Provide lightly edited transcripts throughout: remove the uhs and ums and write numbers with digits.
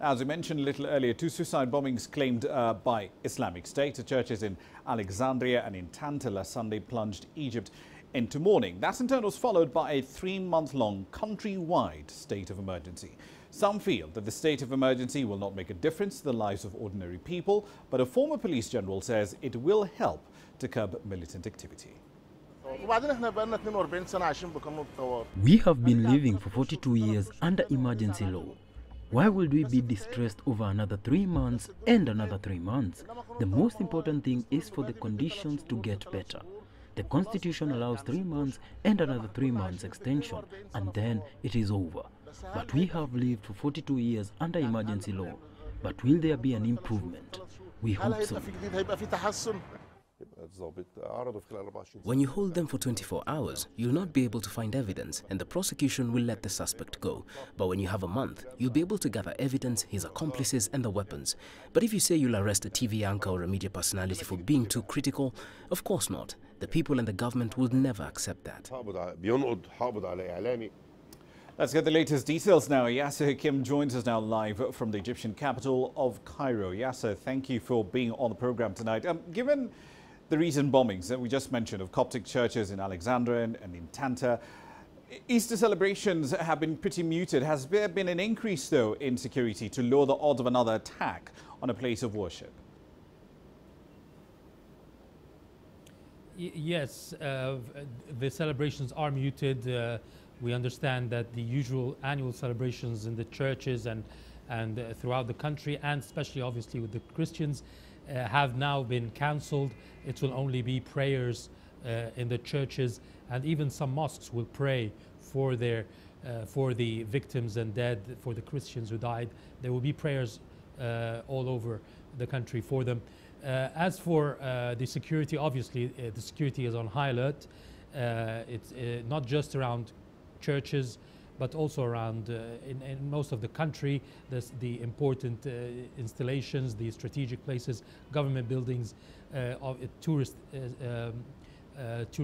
As we mentioned a little earlier, 2 suicide bombings claimed by Islamic State. The churches in Alexandria and in Tanta last Sunday plunged Egypt into mourning. That in turn was followed by a 3-month-long countrywide state of emergency. Some feel that the state of emergency will not make a difference to the lives of ordinary people, but a former police general says it will help to curb militant activity. We have been living for 42 years under emergency law. Why would we be distressed over another 3 months and another 3 months? The most important thing is for the conditions to get better. The Constitution allows 3 months and another 3 months extension, and then it is over. But we have lived for 42 years under emergency law. But will there be an improvement? We hope so. When you hold them for 24 hours, you'll not be able to find evidence and the prosecution will let the suspect go. But when you have a month, you'll be able to gather evidence, his accomplices and the weapons. But if you say you'll arrest a TV anchor or a media personality for being too critical, of course not. The people and the government will never accept that. Let's get the latest details now. Yasser Hakim joins us now live from the Egyptian capital of Cairo. Yasser, thank you for being on the program tonight. Given the recent bombings that we just mentioned of Coptic churches in Alexandria and in Tanta, Easter celebrations have been pretty muted. Has there been an increase, though, in security to lower the odds of another attack on a place of worship? Yes, the celebrations are muted. We understand that the usual annual celebrations in the churches and throughout the country, and especially obviously with the Christians, have now been cancelled. It will only be prayers in the churches, and even some mosques will pray for the victims and dead, for the Christians who died. There will be prayers all over the country for them. As for the security, obviously the security is on high alert. It's not just around churches, but also around in most of the country. The important installations, the strategic places, government buildings, tourist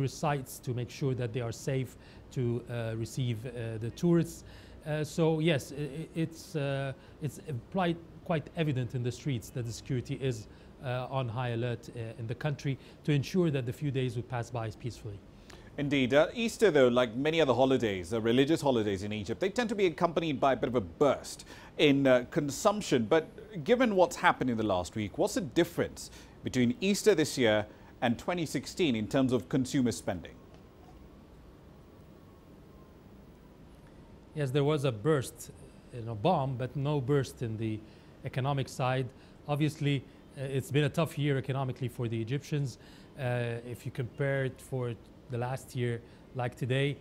sites, to make sure that they are safe to receive the tourists. So yes, it's quite evident in the streets that the security is on high alert in the country to ensure that the few days would pass by peacefully. Indeed. Easter, though, like many other holidays, religious holidays in Egypt, they tend to be accompanied by a bit of a burst in consumption. But given what's happened in the last week, what's the difference between Easter this year and 2016 in terms of consumer spending? Yes, there was a burst in a bomb, but no burst in the economic side. Obviously, it's been a tough year economically for the Egyptians. If you compare it for the last year like today,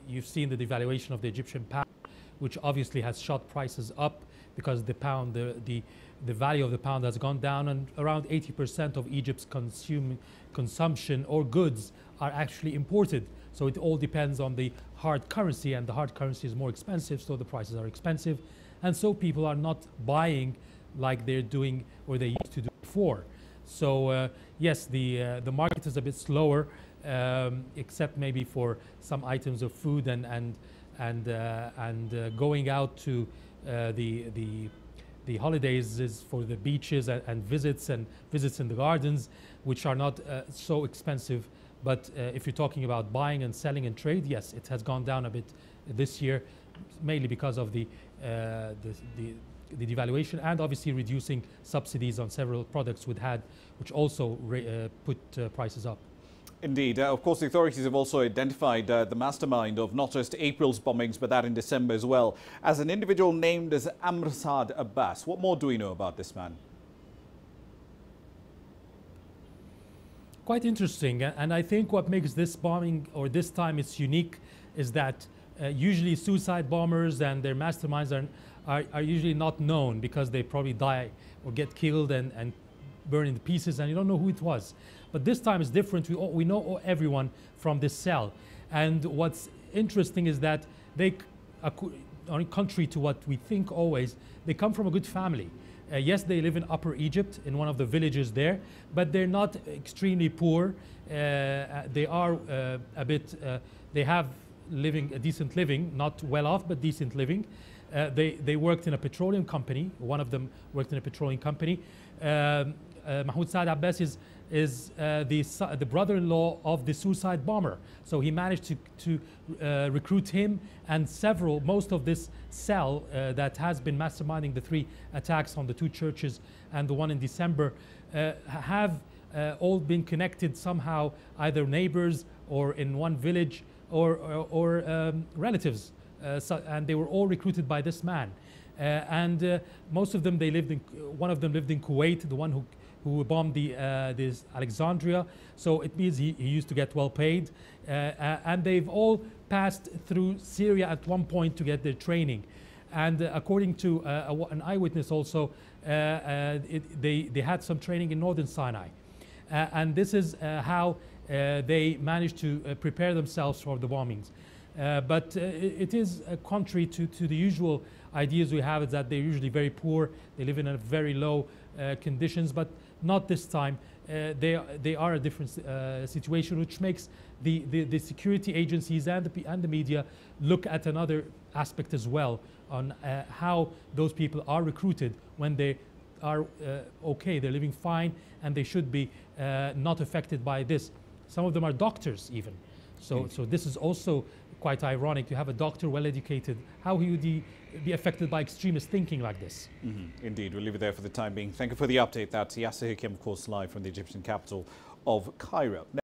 you've seen the devaluation of the Egyptian pound, which obviously has shot prices up because the pound, the value of the pound has gone down, and around 80% of Egypt's consumption or goods are actually imported. So it all depends on the hard currency, and the hard currency is more expensive, so the prices are expensive. And so people are not buying like they're doing or they used to do before. So yes, the market is a bit slower, except maybe for some items of food and going out to the holidays is for the beaches and visits in the gardens, which are not so expensive. But if you're talking about buying and selling and trade, yes, it has gone down a bit this year, mainly because of the devaluation and obviously reducing subsidies on several products which also put prices up. Indeed. Of course, the authorities have also identified the mastermind of not just April's bombings, but that in December as well, as an individual named as Amr Saad Abbas. What more do we know about this man? Quite interesting. And I think what makes this bombing, or this time it's unique, is that usually suicide bombers and their masterminds are usually not known, because they probably die or get killed and burned into pieces, and you don't know who it was. But this time is different. We know everyone from this cell. And what's interesting is that they, contrary to what we think always, they come from a good family. Yes, they live in Upper Egypt, in one of the villages there, but they're not extremely poor. They are they have a decent living, not well off, but decent living. They worked in a petroleum company. One of them worked in a petroleum company. Mahmoud Saad Abbas is the brother-in-law of the suicide bomber. So he managed to recruit him and most of this cell that has been masterminding the 3 attacks on the 2 churches and the one in December have all been connected somehow, either neighbors or in one village or relatives. And they were all recruited by this man. Most of them, one of them lived in Kuwait, the one who bombed this Alexandria. So it means he used to get well paid. And they've all passed through Syria at one point to get their training. And according to an eyewitness also, they had some training in northern Sinai. And this is how they managed to prepare themselves for the bombings. But it is contrary to the usual ideas we have, is that they're usually very poor, they live in a very low conditions, but not this time. They are a different situation, which makes the security agencies and the media look at another aspect as well on how those people are recruited when they are okay, they're living fine, and they should be not affected by this. Some of them are doctors even. So this is also quite ironic. You have a doctor, well-educated. How would he be affected by extremist thinking like this? Indeed. We'll leave it there for the time being. Thank you for the update. That's Yasser Hakim, of course, live from the Egyptian capital of Cairo.